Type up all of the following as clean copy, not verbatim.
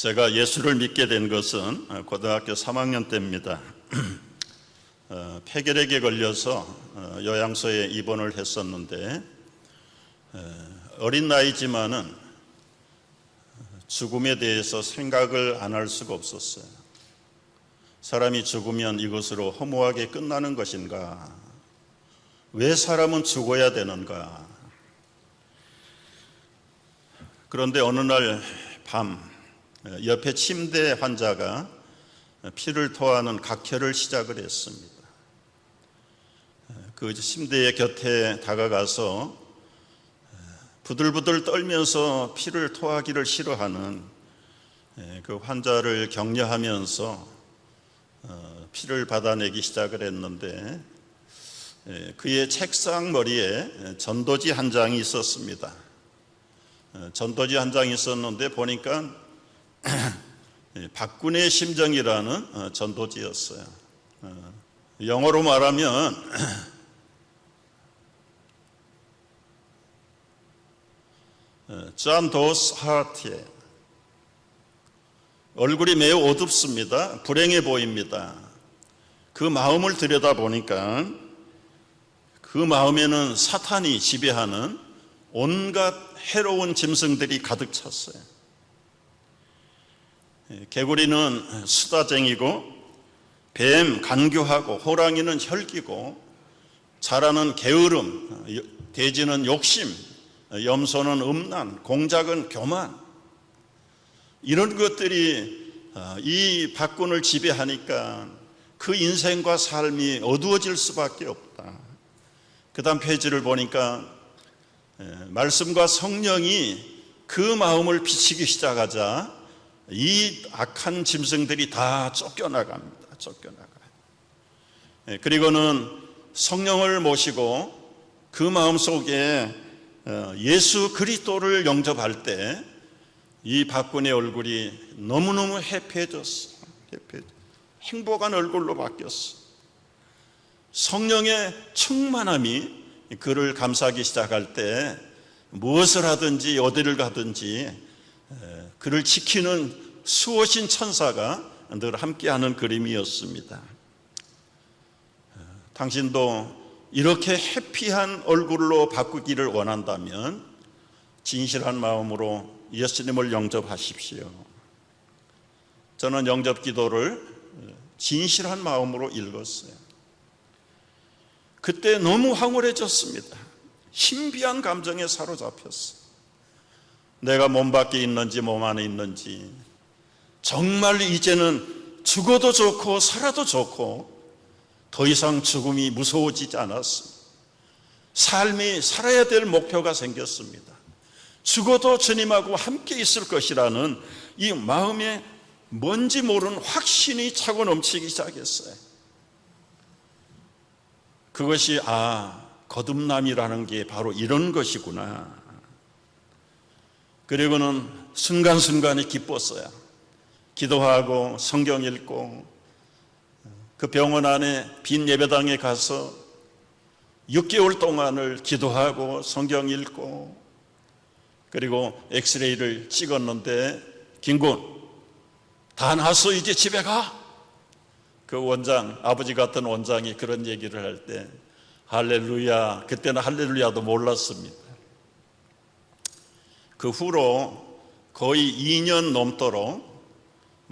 제가 예수를 믿게 된 것은 고등학교 3학년 때입니다. 폐결핵에 걸려서 요양소에 입원을 했었는데 어린 나이지만은 죽음에 대해서 생각을 안 할 수가 없었어요. 사람이 죽으면 이것으로 허무하게 끝나는 것인가? 왜 사람은 죽어야 되는가? 그런데 어느 날 밤 옆에 침대 환자가 피를 토하는 각혈을 시작을 했습니다. 그 침대의 곁에 다가가서 부들부들 떨면서 피를 토하기를 싫어하는 그 환자를 격려하면서 피를 받아내기 시작을 했는데 그의 책상 머리에 전도지 한 장이 있었습니다. 전도지 한 장이 있었는데 보니까 박군의 심정이라는 전도지였어요. 영어로 말하면 존 도스 하트에 얼굴이 매우 어둡습니다. 불행해 보입니다. 그 마음을 들여다보니까 그 마음에는 사탄이 지배하는 온갖 해로운 짐승들이 가득 찼어요. 개구리는 수다쟁이고, 뱀 간교하고, 호랑이는 혈기고, 자라는 게으름, 돼지는 욕심, 염소는 음란, 공작은 교만, 이런 것들이 이 박군을 지배하니까 그 인생과 삶이 어두워질 수밖에 없다. 그 다음 페이지를 보니까 말씀과 성령이 그 마음을 비치기 시작하자 이 악한 짐승들이 다 쫓겨나갑니다. 쫓겨나가요. 그리고는 성령을 모시고 그 마음속에 예수 그리스도를 영접할 때 이 박군의 얼굴이 너무너무 해피해졌어. 행복한 얼굴로 바뀌었어. 성령의 충만함이 그를 감싸기 시작할 때 무엇을 하든지 어디를 가든지 그를 지키는 수호신 천사가 늘 함께하는 그림이었습니다. 당신도 이렇게 해피한 얼굴로 바꾸기를 원한다면 진실한 마음으로 예수님을 영접하십시오. 저는 영접 기도를 진실한 마음으로 읽었어요. 그때 너무 황홀해졌습니다. 신비한 감정에 사로잡혔어. 내가 몸 밖에 있는지 몸 안에 있는지, 정말 이제는 죽어도 좋고 살아도 좋고 더 이상 죽음이 무서워지지 않았습니다. 삶이 살아야 될 목표가 생겼습니다. 죽어도 주님하고 함께 있을 것이라는 이 마음에 뭔지 모르는 확신이 차고 넘치기 시작했어요. 그것이 거듭남이라는 게 바로 이런 것이구나. 그리고는 순간순간에 기뻤어요. 기도하고 성경 읽고 그 병원 안에 빈 예배당에 가서 6개월 동안을 기도하고 성경 읽고 그리고 엑스레이를 찍었는데 김군 다 나았어 이제 집에 가. 그 원장, 아버지 같은 원장이 그런 얘기를 할 때 할렐루야, 그때는 할렐루야도 몰랐습니다. 그 후로 거의 2년 넘도록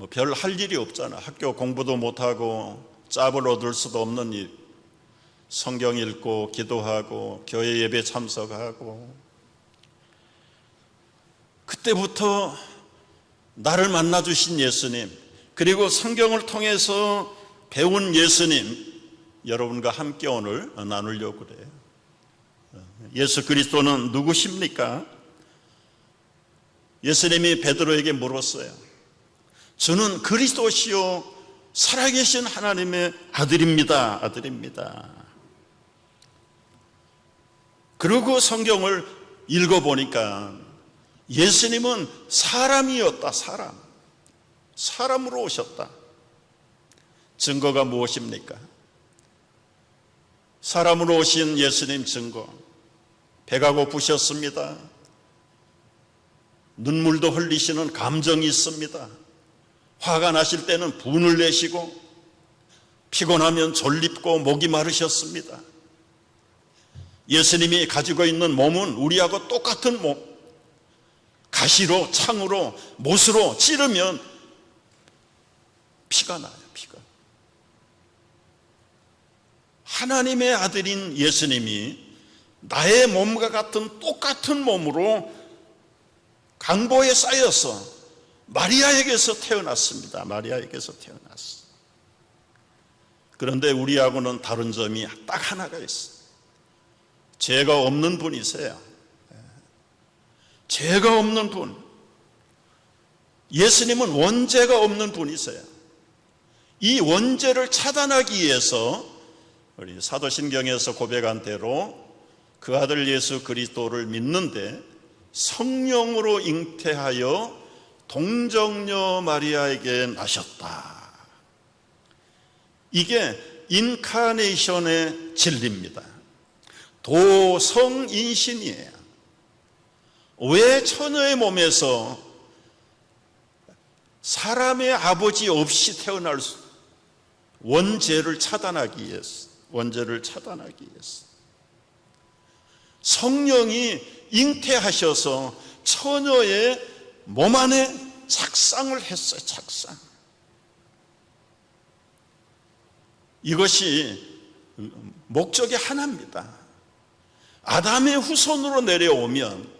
별 할 일이 없잖아. 학교 공부도 못하고 짭을 얻을 수도 없는 일, 성경 읽고 기도하고 교회 예배 참석하고, 그때부터 나를 만나주신 예수님, 그리고 성경을 통해서 배운 예수님, 여러분과 함께 오늘 나누려고 그래요. 예수 그리스도는 누구십니까? 예수님이 베드로에게 물었어요. 저는 그리스도시요 살아계신 하나님의 아들입니다. 아들입니다. 그리고 성경을 읽어보니까 예수님은 사람이었다. 사람으로 오셨다. 증거가 무엇입니까? 사람으로 오신 예수님 증거. 배가 고프셨습니다. 눈물도 흘리시는 감정이 있습니다. 화가 나실 때는 분을 내시고 피곤하면 졸립고 목이 마르셨습니다. 예수님이 가지고 있는 몸은 우리하고 똑같은 몸. 가시로, 창으로, 못으로 찌르면 피가 나요, 피가. 하나님의 아들인 예수님이 나의 몸과 같은 똑같은 몸으로 강보에 쌓여서 마리아에게서 태어났습니다. 마리아에게서 태어났어요. 그런데 우리하고는 다른 점이 딱 하나가 있어요. 죄가 없는 분이세요. 죄가 없는 분. 예수님은 원죄가 없는 분이세요. 이 원죄를 차단하기 위해서 우리 사도신경에서 고백한 대로 그 아들 예수 그리스도를 믿는데 성령으로 잉태하여 동정녀 마리아에게 나셨다. 이게 인카네이션의 진리입니다. 도성인신이에요. 왜 처녀의 몸에서 사람의 아버지 없이 태어날 수, 원죄를 차단하기 위해서, 원죄를 차단하기 위해서 성령이 잉태하셔서 처녀의 몸 안에 착상을 했어요. 착상. 이것이 목적이 하나입니다. 아담의 후손으로 내려오면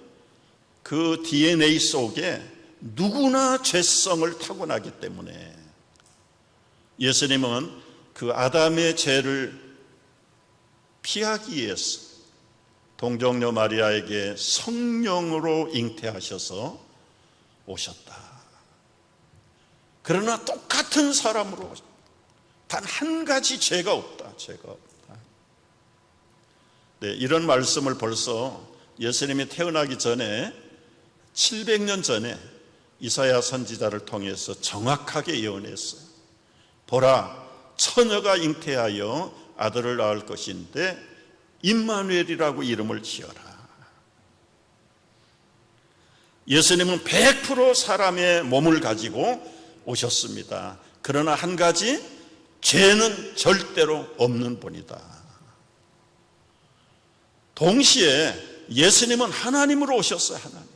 그 DNA 속에 누구나 죄성을 타고나기 때문에 예수님은 그 아담의 죄를 피하기 위해서 동정녀 마리아에게 성령으로 잉태하셔서 오셨다. 그러나 똑같은 사람으로 오셨다. 단 한 가지 죄가 없다. 죄가 없다. 네, 이런 말씀을 벌써 예수님이 태어나기 전에 700년 전에 이사야 선지자를 통해서 정확하게 예언했어요. 보라, 처녀가 잉태하여 아들을 낳을 것인데 임마누엘이라고 이름을 지어라. 예수님은 100% 사람의 몸을 가지고 오셨습니다. 그러나 한 가지, 죄는 절대로 없는 분이다. 동시에 예수님은 하나님으로 오셨어요. 하나님.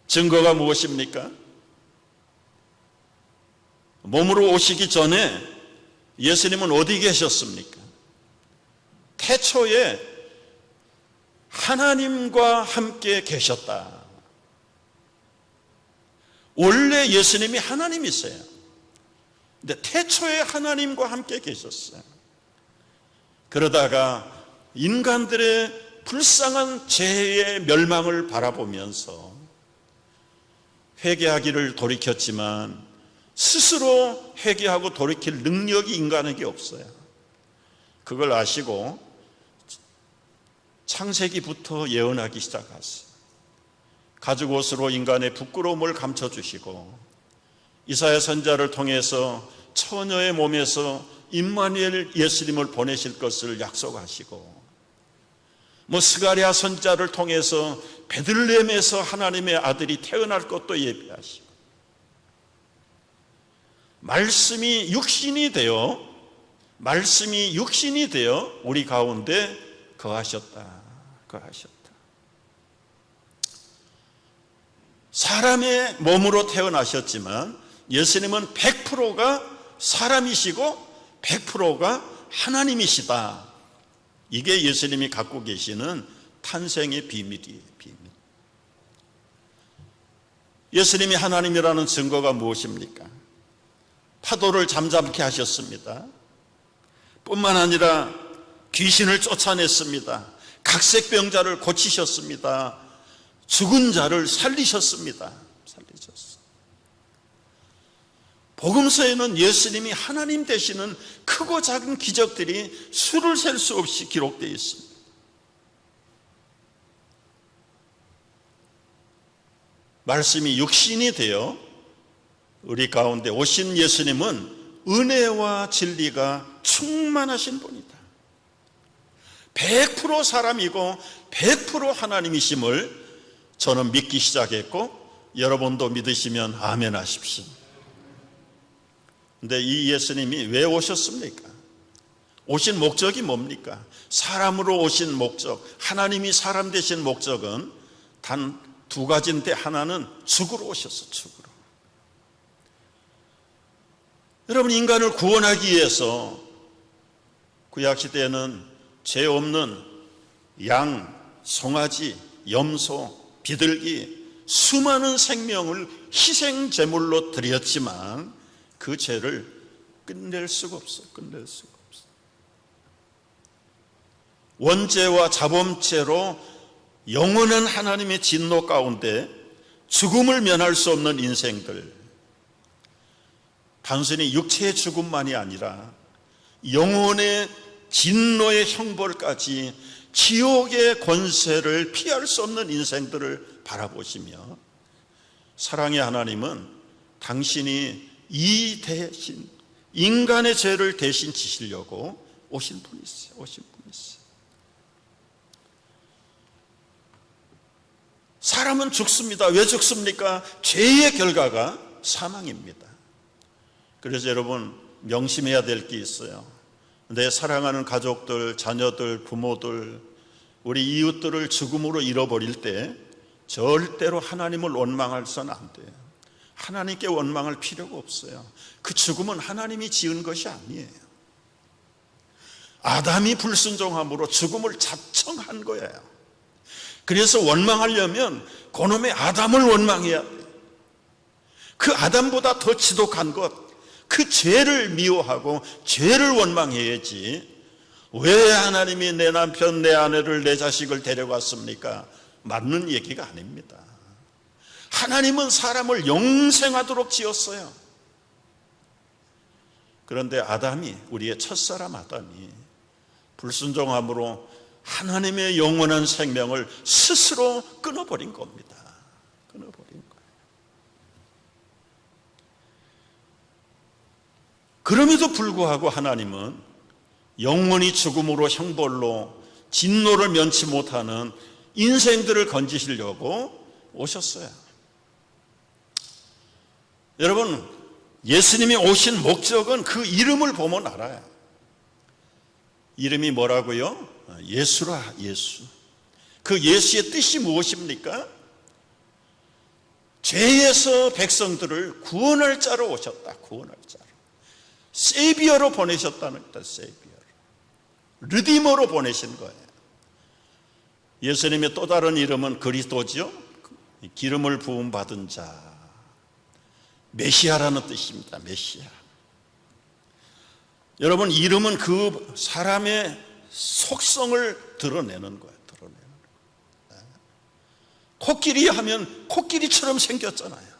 증거가 무엇입니까? 몸으로 오시기 전에 예수님은 어디 계셨습니까? 태초에 하나님과 함께 계셨다. 원래 예수님이 하나님이세요. 근데 태초에 하나님과 함께 계셨어요. 그러다가 인간들의 불쌍한 죄의 멸망을 바라보면서 회개하기를 돌이켰지만 스스로 회개하고 돌이킬 능력이 인간에게 없어요. 그걸 아시고 창세기부터 예언하기 시작했어요. 가죽옷으로 인간의 부끄러움을 감춰주시고 이사야 선지자를 통해서 처녀의 몸에서 임마누엘 예수님을 보내실 것을 약속하시고 스가랴 선지자를 통해서 베들레헴에서 하나님의 아들이 태어날 것도 예비하시고 말씀이 육신이 되어 우리 가운데 거하셨다. 사람의 몸으로 태어나셨지만 예수님은 100%가 사람이시고 100%가 하나님이시다. 이게 예수님이 갖고 계시는 탄생의 비밀이에요. 비밀. 예수님이 하나님이라는 증거가 무엇입니까? 파도를 잠잠케 하셨습니다. 뿐만 아니라 귀신을 쫓아냈습니다. 각색병자를 고치셨습니다. 죽은 자를 살리셨습니다. 복음서에는 예수님이 하나님 되시는 크고 작은 기적들이 수를 셀 수 없이 기록되어 있습니다. 말씀이 육신이 되어 우리 가운데 오신 예수님은 은혜와 진리가 충만하신 분이다. 100% 사람이고 100% 하나님이심을 저는 믿기 시작했고 여러분도 믿으시면 아멘 하십시오. 근데 이 예수님이 왜 오셨습니까? 오신 목적이 뭡니까? 사람으로 오신 목적, 하나님이 사람 되신 목적은 단 두 가지인데, 하나는 죽으러 오셨어. 죽으러. 여러분, 인간을 구원하기 위해서 구약시대에는 죄 없는 양, 송아지, 염소, 비둘기 수많은 생명을 희생 제물로 드렸지만 그 죄를 끝낼 수가 없어. 끝낼 수가 없어. 원죄와 자범죄로 영원한 하나님의 진노 가운데 죽음을 면할 수 없는 인생들, 단순히 육체의 죽음만이 아니라 영혼의 진노의 형벌까지, 지옥의 권세를 피할 수 없는 인생들을 바라보시며, 사랑의 하나님은 당신이 이 대신 인간의 죄를 대신 지시려고 오신 분이세요. 오신 분이세요. 사람은 죽습니다. 왜 죽습니까? 죄의 결과가 사망입니다. 그래서 여러분, 명심해야 될 게 있어요. 내 사랑하는 가족들, 자녀들, 부모들, 우리 이웃들을 죽음으로 잃어버릴 때 절대로 하나님을 원망해서는 안 돼요. 하나님께 원망할 필요가 없어요. 그 죽음은 하나님이 지은 것이 아니에요. 아담이 불순종함으로 죽음을 자청한 거예요. 그래서 원망하려면 그놈의 아담을 원망해야 돼요. 그 아담보다 더 지독한 것, 그 죄를 미워하고 죄를 원망해야지, 왜 하나님이 내 남편, 내 아내를, 내 자식을 데려갔습니까? 맞는 얘기가 아닙니다. 하나님은 사람을 영생하도록 지었어요. 그런데 아담이, 우리의 첫사람 아담이 불순종함으로 하나님의 영원한 생명을 스스로 끊어버린 겁니다. 끊어버린 거예요. 그럼에도 불구하고 하나님은 영원히 죽음으로 형벌로 진노를 면치 못하는 인생들을 건지시려고 오셨어요. 여러분, 예수님이 오신 목적은 그 이름을 보면 알아요. 이름이 뭐라고요? 예수라, 예수. 그 예수의 뜻이 무엇입니까? 죄에서 백성들을 구원할 자로 오셨다. 구원할 자로. 세비어로 보내셨다는 뜻. 세비어로. 르디머로 보내신 거예요. 예수님의 또 다른 이름은 그리스도죠. 기름을 부음 받은 자. 메시아라는 뜻입니다. 메시아. 여러분, 이름은 그 사람의 속성을 드러내는 거예요. 드러내는 거예요. 코끼리 하면 코끼리처럼 생겼잖아요.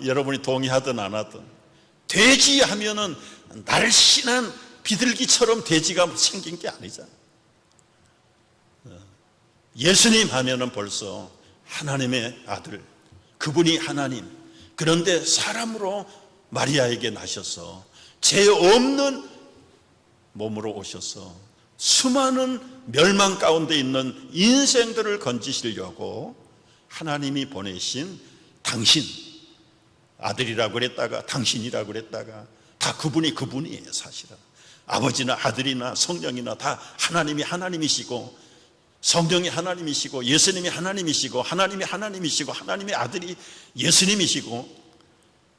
여러분이 동의하든 안 하든. 돼지 하면은 날씬한 비둘기처럼 돼지가 생긴 게 아니잖아요. 예수님 하면은 벌써 하나님의 아들, 그분이 하나님. 그런데 사람으로 마리아에게 나셔서 죄 없는 몸으로 오셔서 수많은 멸망 가운데 있는 인생들을 건지시려고 하나님이 보내신 당신, 아들이라고 그랬다가 당신이라고 그랬다가 다 그분이에요. 사실은 아버지나 아들이나 성령이나 다 하나님이 하나님이시고, 성령이 하나님이시고, 예수님이 하나님이시고, 하나님이 하나님이시고, 하나님의 아들이 예수님이시고,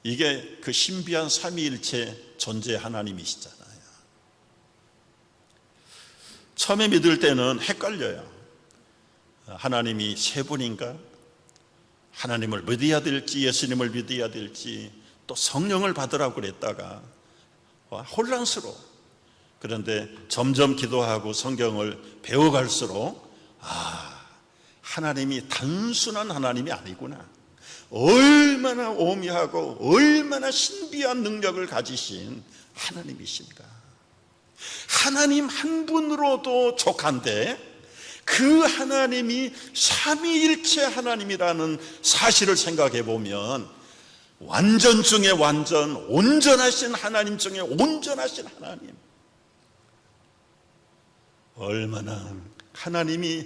이게 그 신비한 삼위일체 존재 하나님이시잖아요. 처음에 믿을 때는 헷갈려요. 하나님이 세 분인가? 하나님을 믿어야 될지, 예수님을 믿어야 될지, 또 성령을 받으라고 그랬다가 혼란스러워. 그런데 점점 기도하고 성경을 배워갈수록 하나님이 단순한 하나님이 아니구나. 얼마나 오묘하고 얼마나 신비한 능력을 가지신 하나님이신가. 하나님 한 분으로도 족한데 그 하나님이 삼위일체 하나님이라는 사실을 생각해 보면 완전 중에 완전, 온전하신 하나님 중에 온전하신 하나님. 얼마나 하나님이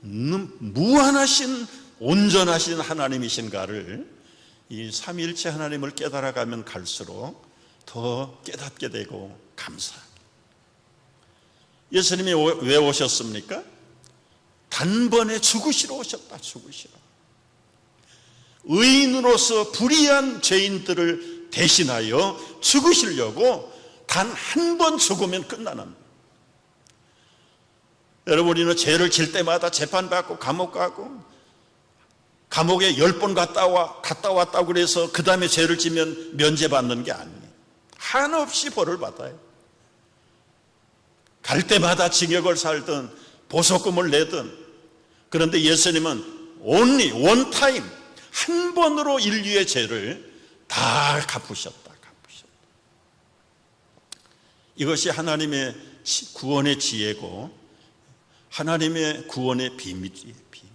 무한하신 온전하신 하나님이신가를 이 삼위일체 하나님을 깨달아가면 갈수록 더 깨닫게 되고 감사합니다. 예수님이 왜 오셨습니까? 단번에 죽으시러 오셨다. 죽으시러. 의인으로서 불의한 죄인들을 대신하여 죽으시려고 단 한 번 죽으면 끝나는. 여러분, 우리는 죄를 질 때마다 재판받고 감옥 가고 감옥에 10번 갔다 왔다고 그래서 그 다음에 죄를 지면 면제받는 게 아니에요. 한없이 벌을 받아요. 갈 때마다 징역을 살든 보석금을 내든. 그런데 예수님은 only one time, 한 번으로 인류의 죄를 다 갚으셨다. 이것이 하나님의 구원의 지혜고 하나님의 구원의 비밀이에요. 비밀.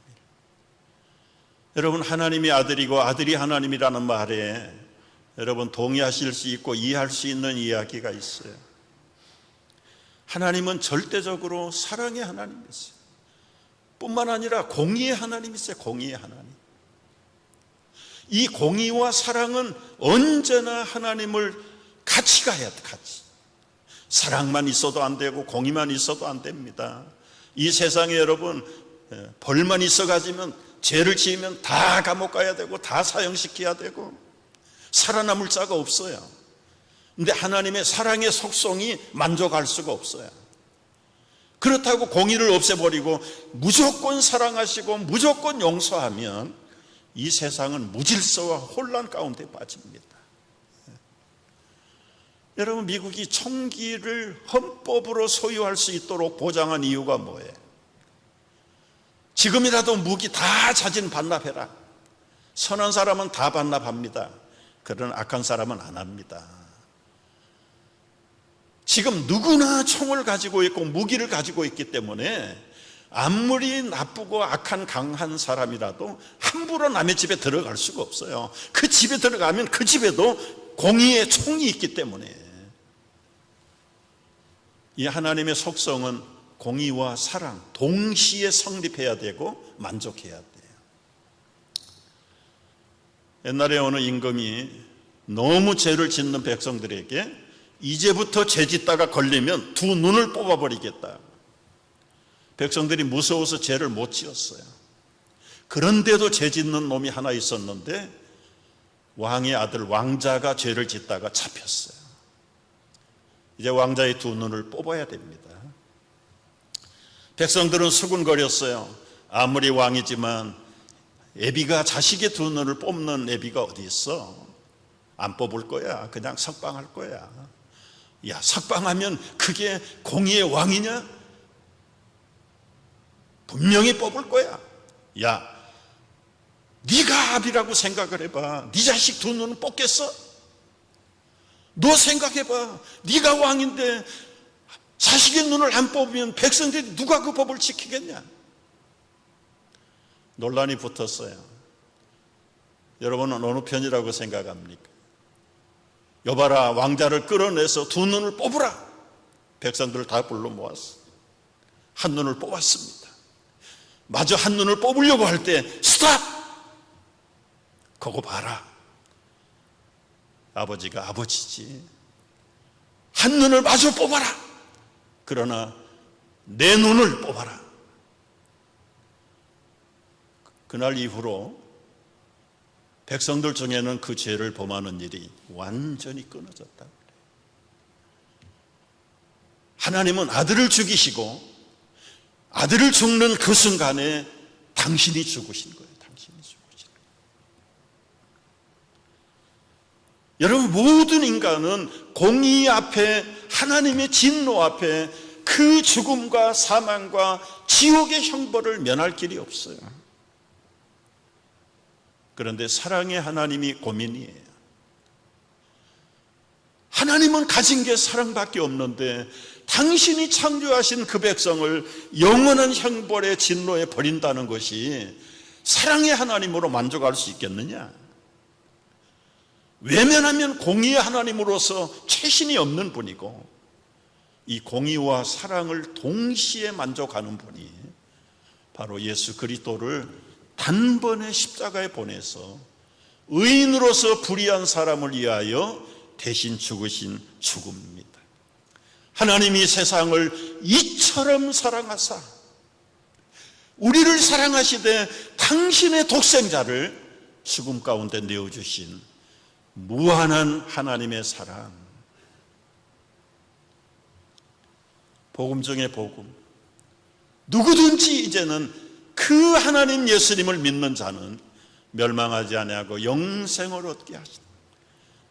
여러분, 하나님이 아들이고 아들이 하나님이라는 말에 여러분 동의하실 수 있고 이해할 수 있는 이야기가 있어요. 하나님은 절대적으로 사랑의 하나님이세요. 뿐만 아니라 공의의 하나님이세요. 공의의 하나님. 이 공의와 사랑은 언제나 하나님을 같이 가야 돼. 같이. 사랑만 있어도 안 되고 공의만 있어도 안 됩니다. 이 세상에 여러분 벌만 있어가지면 죄를 지으면 다 감옥 가야 되고 다 사형시켜야 되고 살아남을 자가 없어요. 근데 하나님의 사랑의 속성이 만족할 수가 없어요. 그렇다고 공의를 없애버리고 무조건 사랑하시고 무조건 용서하면 이 세상은 무질서와 혼란 가운데 빠집니다. 여러분, 미국이 총기를 헌법으로 소유할 수 있도록 보장한 이유가 뭐예요? 지금이라도 무기 다 자진 반납해라. 선한 사람은 다 반납합니다. 그런 악한 사람은 안 합니다. 지금 누구나 총을 가지고 있고 무기를 가지고 있기 때문에 아무리 나쁘고 악한 강한 사람이라도 함부로 남의 집에 들어갈 수가 없어요. 그 집에 들어가면 그 집에도 공의의 총이 있기 때문에. 이 하나님의 속성은 공의와 사랑 동시에 성립해야 되고 만족해야 돼요. 옛날에 어느 임금이 너무 죄를 짓는 백성들에게 이제부터 죄 짓다가 걸리면 두 눈을 뽑아버리겠다. 백성들이 무서워서 죄를 못 지었어요. 그런데도 죄 짓는 놈이 하나 있었는데 왕의 아들 왕자가 죄를 짓다가 잡혔어요. 이제 왕자의 두 눈을 뽑아야 됩니다. 백성들은 수군거렸어요. 아무리 왕이지만 애비가 자식의 두 눈을 뽑는 애비가 어디 있어? 안 뽑을 거야. 그냥 석방할 거야. 야, 석방하면 그게 공의의 왕이냐? 분명히 뽑을 거야. 야, 네가 아비라고 생각을 해봐. 네 자식 두 눈은 뽑겠어? 너 생각해봐. 네가 왕인데 자식의 눈을 안 뽑으면 백성들이 누가 그 법을 지키겠냐? 논란이 붙었어요. 여러분은 어느 편이라고 생각합니까? 여봐라, 왕자를 끌어내서 두 눈을 뽑으라. 백성들을 다 불러 모았어. 한 눈을 뽑았습니다. 마저 한 눈을 뽑으려고 할 때 스탑! 그거 봐라. 아버지가 아버지지. 한 눈을 마저 뽑아라. 그러나 내 눈을 뽑아라. 그날 이후로 백성들 중에는 그 죄를 범하는 일이 완전히 끊어졌다. 하나님은 아들을 죽이시고 아들을 죽는 그 순간에 당신이 죽으신 거예요. 당신이 죽으신 거예요. 여러분, 모든 인간은 공의 앞에, 하나님의 진노 앞에 그 죽음과 사망과 지옥의 형벌을 면할 길이 없어요. 그런데 사랑의 하나님이 고민이에요. 하나님은 가진 게 사랑밖에 없는데 당신이 창조하신 그 백성을 영원한 형벌의 진노에 버린다는 것이 사랑의 하나님으로 만족할 수 있겠느냐? 외면하면 공의의 하나님으로서 최신이 없는 분이고, 이 공의와 사랑을 동시에 만족하는 분이 바로 예수 그리스도를 단번에 십자가에 보내서 의인으로서 불의한 사람을 위하여 대신 죽으신 죽음입니다. 하나님이 세상을 이처럼 사랑하사 우리를 사랑하시되 당신의 독생자를 죽음 가운데 내어주신 무한한 하나님의 사랑. 복음 중에 복음. 누구든지 이제는 그 하나님 예수님을 믿는 자는 멸망하지 아니하고 영생을 얻게 하시다.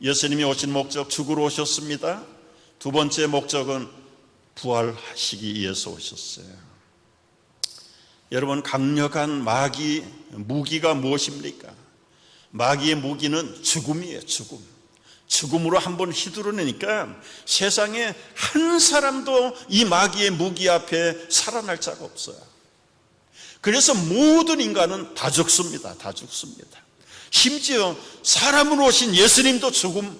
예수님이 오신 목적, 죽으러 오셨습니다. 두 번째 목적은 부활하시기 위해서 오셨어요. 여러분, 강력한 마귀 무기가 무엇입니까? 마귀의 무기는 죽음이에요. 죽음으로 한번 휘두르니까 세상에 한 사람도 이 마귀의 무기 앞에 살아날 자가 없어요. 그래서 모든 인간은 다 죽습니다. 다 죽습니다. 심지어 사람으로 오신 예수님도 죽음.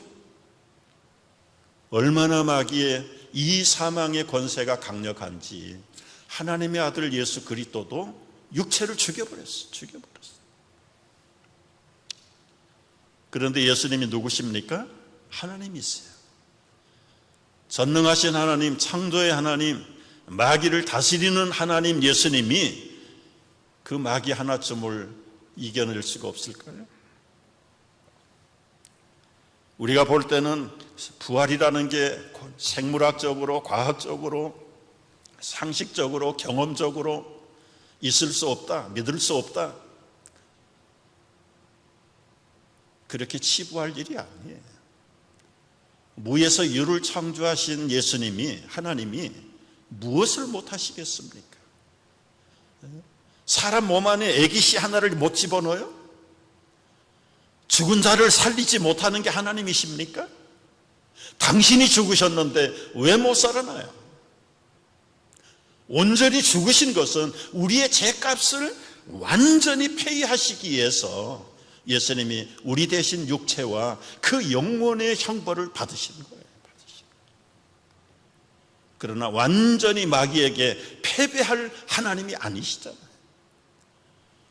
얼마나 마귀의 이 사망의 권세가 강력한지 하나님의 아들 예수 그리스도도 육체를 죽여버렸어요. 그런데 예수님이 누구십니까? 하나님이세요. 전능하신 하나님, 창조의 하나님, 마귀를 다스리는 하나님 예수님이 그 마귀 하나쯤을 이겨낼 수가 없을까요? 우리가 볼 때는 부활이라는 게 생물학적으로, 과학적으로, 상식적으로, 경험적으로 있을 수 없다, 믿을 수 없다, 그렇게 치부할 일이 아니에요. 무에서 유를 창조하신 예수님이, 하나님이 무엇을 못하시겠습니까? 사람 몸 안에 애기씨 하나를 못 집어넣어요? 죽은 자를 살리지 못하는 게 하나님이십니까? 당신이 죽으셨는데 왜 못 살아나요? 온전히 죽으신 것은 우리의 죄값을 완전히 페이하시기 위해서 예수님이 우리 대신 육체와 그 영혼의 형벌을 받으신 거예요. 그러나 완전히 마귀에게 패배할 하나님이 아니시잖아요.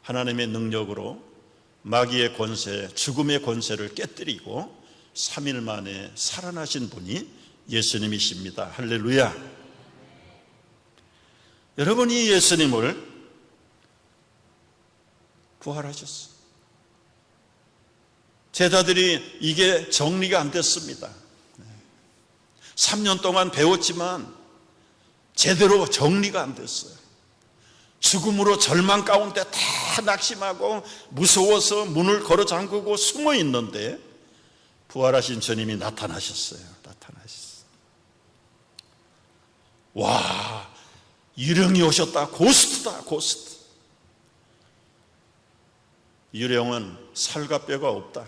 하나님의 능력으로 마귀의 권세, 죽음의 권세를 깨뜨리고 3일 만에 살아나신 분이 예수님이십니다. 할렐루야. 여러분이 예수님을 부활하셨어요. 제자들이 이게 정리가 안 됐습니다. 3년 동안 배웠지만 제대로 정리가 안 됐어요. 죽음으로 절망 가운데 다 낙심하고 무서워서 문을 걸어 잠그고 숨어 있는데 부활하신 주님이 나타나셨어요. 와, 유령이 오셨다. 고스트다. 고스트. 유령은 살과 뼈가 없다.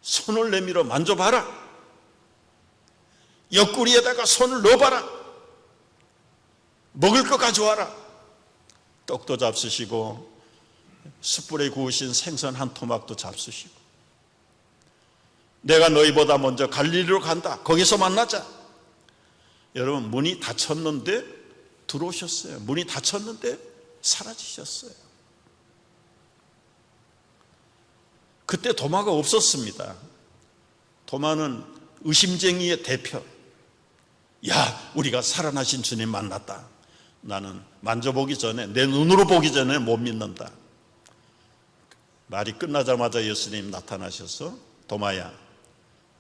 손을 내밀어 만져봐라. 옆구리에다가 손을 넣어봐라. 먹을 거 가져와라. 떡도 잡수시고 숯불에 구우신 생선 한 토막도 잡수시고, 내가 너희보다 먼저 갈릴리로 간다. 거기서 만나자. 여러분, 문이 닫혔는데 들어오셨어요. 문이 닫혔는데 사라지셨어요. 그때 도마가 없었습니다. 도마는 의심쟁이의 대표. 야, 우리가 살아나신 주님 만났다. 나는 만져보기 전에, 내 눈으로 보기 전에 못 믿는다. 말이 끝나자마자 예수님 나타나셔서, 도마야,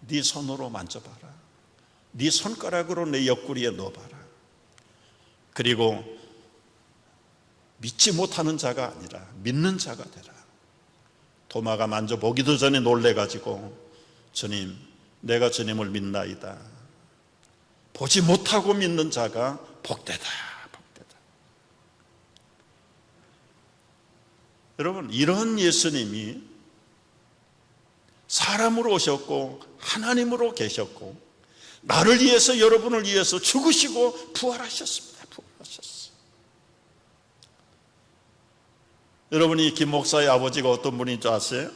네 손으로 만져봐라. 네 손가락으로 내 옆구리에 넣어봐라. 그리고 믿지 못하는 자가 아니라 믿는 자가 되라. 도마가 만져보기도 전에 놀래가지고, 주님, 내가 주님을 믿나이다. 보지 못하고 믿는 자가 복되다. 복되다. 여러분, 이런 예수님이 사람으로 오셨고 하나님으로 계셨고 나를 위해서, 여러분을 위해서 죽으시고 부활하셨습니다. 부활하셨어요. 여러분이 김 목사의 아버지가 어떤 분인 줄 아세요?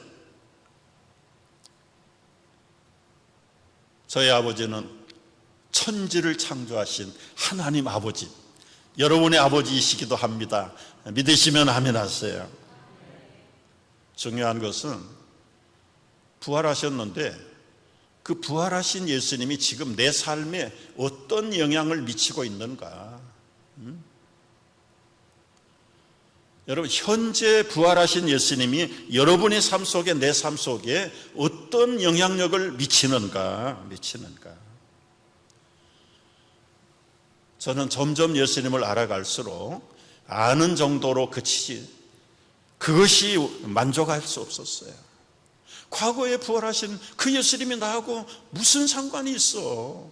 저희 아버지는 천지를 창조하신 하나님 아버지, 여러분의 아버지이시기도 합니다. 믿으시면 아멘 하세요. 중요한 것은 부활하셨는데 그 부활하신 예수님이 지금 내 삶에 어떤 영향을 미치고 있는가? 여러분, 현재 부활하신 예수님이 여러분의 삶 속에, 내 삶 속에 어떤 영향력을 미치는가? 저는 점점 예수님을 알아갈수록 아는 정도로 그치지, 그것이 만족할 수 없었어요. 과거에 부활하신 그 예수님이 나하고 무슨 상관이 있어?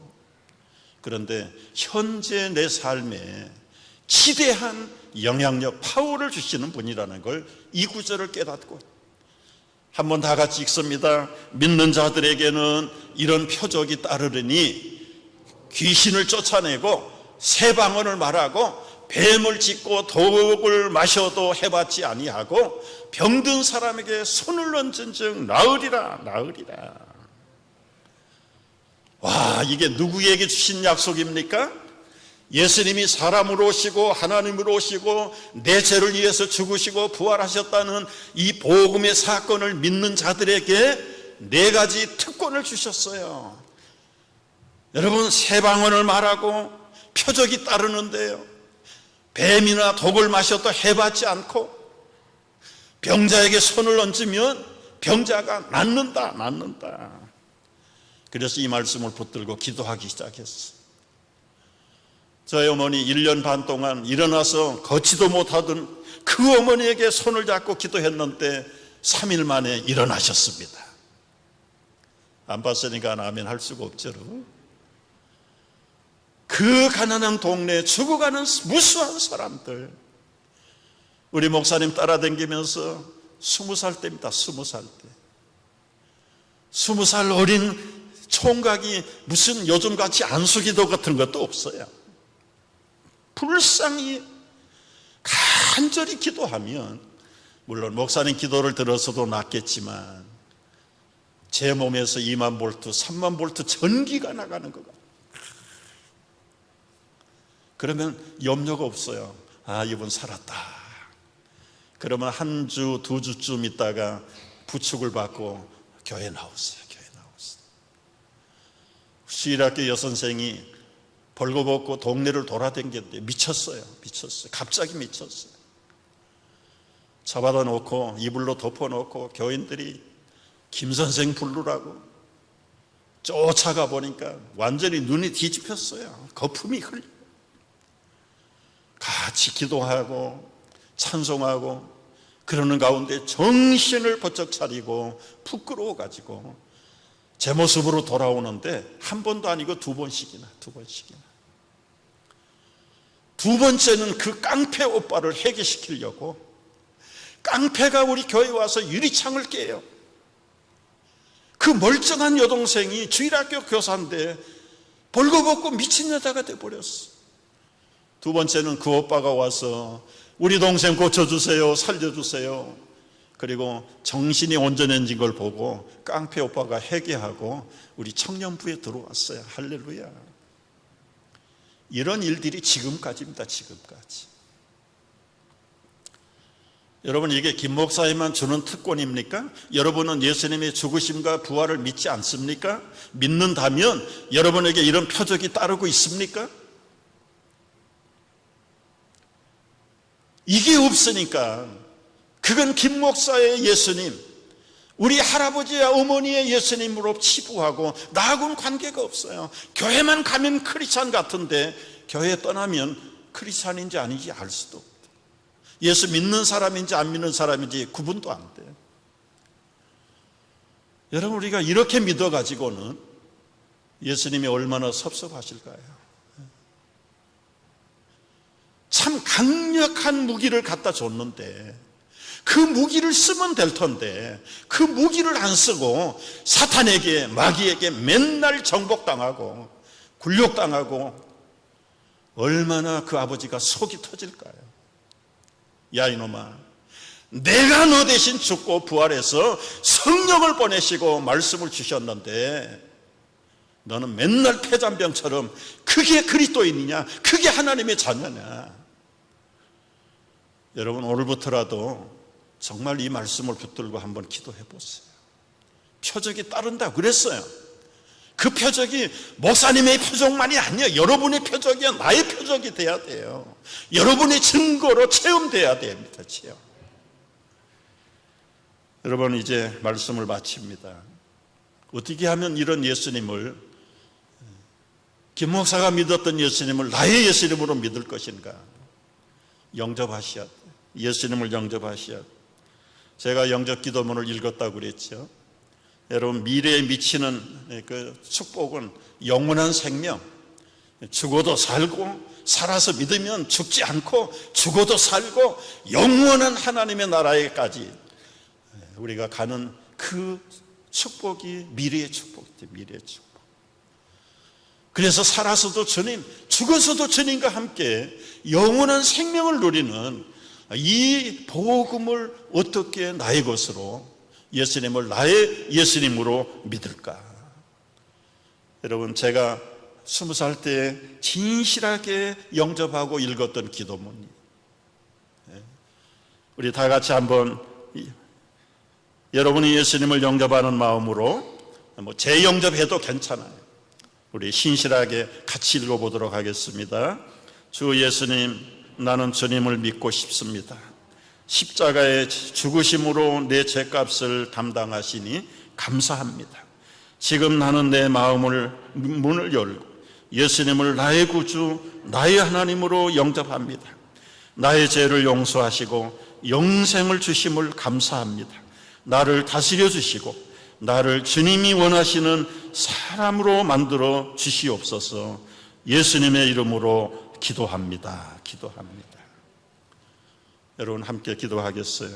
그런데 현재 내 삶에 지대한 영향력, 파워를 주시는 분이라는 걸 이 구절을 깨닫고 한번 다 같이 읽습니다. 믿는 자들에게는 이런 표적이 따르리니 귀신을 쫓아내고 새 방언을 말하고 뱀을 짚고 독을 마셔도 해봤지 아니하고 병든 사람에게 손을 얹은 즉 나으리라. 와, 이게 누구에게 주신 약속입니까? 예수님이 사람으로 오시고 하나님으로 오시고 내 죄를 위해서 죽으시고 부활하셨다는 이 복음의 사건을 믿는 자들에게 4가지 특권을 주셨어요. 여러분, 새 방언을 말하고 표적이 따르는데요, 뱀이나 독을 마셔도 해받지 않고 병자에게 손을 얹으면 병자가 낫는다. 그래서 이 말씀을 붙들고 기도하기 시작했어요. 저희 어머니 1년 반 동안 일어나서 걷지도 못하던 그 어머니에게 손을 잡고 기도했는데 3일 만에 일어나셨습니다. 안 봤으니까 아멘 할 수가 없죠. 그 가난한 동네에 죽어가는 무수한 사람들, 우리 목사님 따라다니면서 20살 때입니다. 20살 때 20살 어린 총각이 무슨 요즘같이 안수기도 같은 것도 없어요. 불쌍히 간절히 기도하면, 물론 목사님 기도를 들어서도 낫겠지만 제 몸에서 2만 볼트, 3만 볼트 전기가 나가는 것 같아요. 그러면 염려가 없어요. 아, 이분 살았다. 그러면 한 주, 2주쯤 있다가 부축을 받고 교회 나오세요. 수일학교 여선생이 벌거벗고 동네를 돌아다녔는데 미쳤어요. 갑자기 미쳤어요. 잡아다 놓고 이불로 덮어놓고 교인들이 김 선생 부르라고 쫓아가 보니까 완전히 눈이 뒤집혔어요. 거품이 흘려. 같이 기도하고 찬송하고 그러는 가운데 정신을 번쩍 차리고 부끄러워가지고 제 모습으로 돌아오는데 한 번도 아니고 2번씩이나. 두 번째는 그 깡패 오빠를 해결시키려고 깡패가 우리 교회에 와서 유리창을 깨요. 그 멀쩡한 여동생이 주일학교 교사인데 벌거벗고 미친 여자가 돼버렸어. 2번째는 그 오빠가 와서 우리 동생 고쳐주세요, 살려주세요. 그리고 정신이 온전해진 걸 보고 깡패 오빠가 회개하고 우리 청년부에 들어왔어요. 할렐루야. 이런 일들이 지금까지입니다. 지금까지. 여러분, 이게 김 목사님만 주는 특권입니까? 여러분은 예수님의 죽으심과 부활을 믿지 않습니까? 믿는다면 여러분에게 이런 표적이 따르고 있습니까? 이게 없으니까 그건 김 목사의 예수님, 우리 할아버지와 어머니의 예수님으로 치부하고 나하고는 관계가 없어요. 교회만 가면 크리스찬 같은데 교회 떠나면 크리스찬인지 아닌지 알 수도 없고 예수 믿는 사람인지 안 믿는 사람인지 구분도 안 돼요. 여러분, 우리가 이렇게 믿어가지고는 예수님이 얼마나 섭섭하실까요? 참 강력한 무기를 갖다 줬는데 그 무기를 쓰면 될 텐데 그 무기를 안 쓰고 사탄에게, 마귀에게 맨날 정복당하고 굴욕당하고 얼마나 그 아버지가 속이 터질까요? 야, 이놈아, 내가 너 대신 죽고 부활해서 성령을 보내시고 말씀을 주셨는데 너는 맨날 폐잔병처럼 그게 그리스도인이냐, 그게 하나님의 자녀냐. 여러분, 오늘부터라도 정말 이 말씀을 붙들고 한번 기도해 보세요. 표적이 따른다 그랬어요. 그 표적이 목사님의 표적만이 아니에요. 여러분의 표적이야. 나의 표적이 돼야 돼요. 여러분의 증거로 체험돼야 됩니다. 체험. 여러분, 이제 말씀을 마칩니다. 어떻게 하면 이런 예수님을, 김 목사가 믿었던 예수님을 나의 예수님으로 믿을 것인가? 영접하셔야 돼요. 예수님을 영접하셔야 돼요. 제가 영접 기도문을 읽었다고 그랬죠. 여러분, 미래에 미치는 그 축복은 영원한 생명, 죽어도 살고 살아서 믿으면 죽지 않고 죽어도 살고 영원한 하나님의 나라에까지 우리가 가는 그 축복이 미래의 축복이죠. 미래의 축복. 그래서 살아서도 주님, 죽어서도 주님과 함께 영원한 생명을 누리는 이 복음을 어떻게 나의 것으로, 예수님을 나의 예수님으로 믿을까? 여러분, 제가 20살 때 진실하게 영접하고 읽었던 기도문이, 우리 다 같이 한번 여러분이 예수님을 영접하는 마음으로 재영접해도 괜찮아요. 우리 신실하게 같이 읽어보도록 하겠습니다. 주 예수님, 나는 주님을 믿고 싶습니다. 십자가의 죽으심으로 내 죄값을 담당하시니 감사합니다. 지금 나는 내 마음을 문을 열고 예수님을 나의 구주, 나의 하나님으로 영접합니다. 나의 죄를 용서하시고 영생을 주심을 감사합니다. 나를 다스려 주시고 나를 주님이 원하시는 사람으로 만들어 주시옵소서. 예수님의 이름으로 기도합니다. 기도합니다. 여러분, 함께 기도하겠어요?